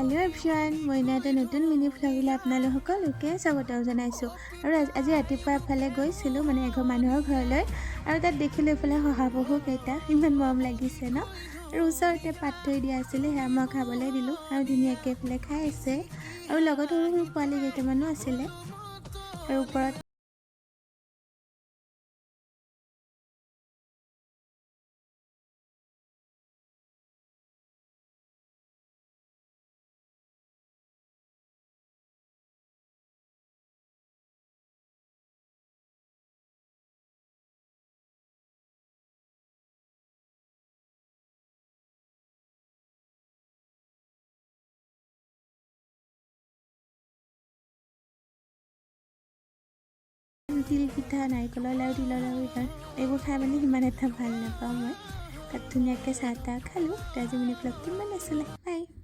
hello everyone मैं এটা নতুন মিনি ভ্লগলৈ আপোনালোক সকলোকে স্বাগতম জনাইছো আৰু আজি ৰাতিপুৱা ফালে গৈছিলো মানে এঘৰ মানুহৰ ঘৰলৈ আৰু তাত দেখিলো ফালে শহাপহু কেইটা ইমান মৰম লাগিছে ন আৰু ওচৰতে পাত থৈ দিয়া আছিল হে মই খাবলৈ দিলো আৰু ধুনীয়াকৈ ফালে খাই আছে আৰু লগত সৰু সৰু পোৱালি কেইটামানো আছিল আৰু ওপৰত তিল পিঠা নাৰিকলৰ লাড়ু তিলৰ লাড়ু এইবোৰ খাই মানে সিমান এটা ভাল নাপাওঁ মই তাত ধুনীয়াকৈ চাহ তাহ খালোঁ আজি মিনি ভ্লগটো ইমান আছিলে বাই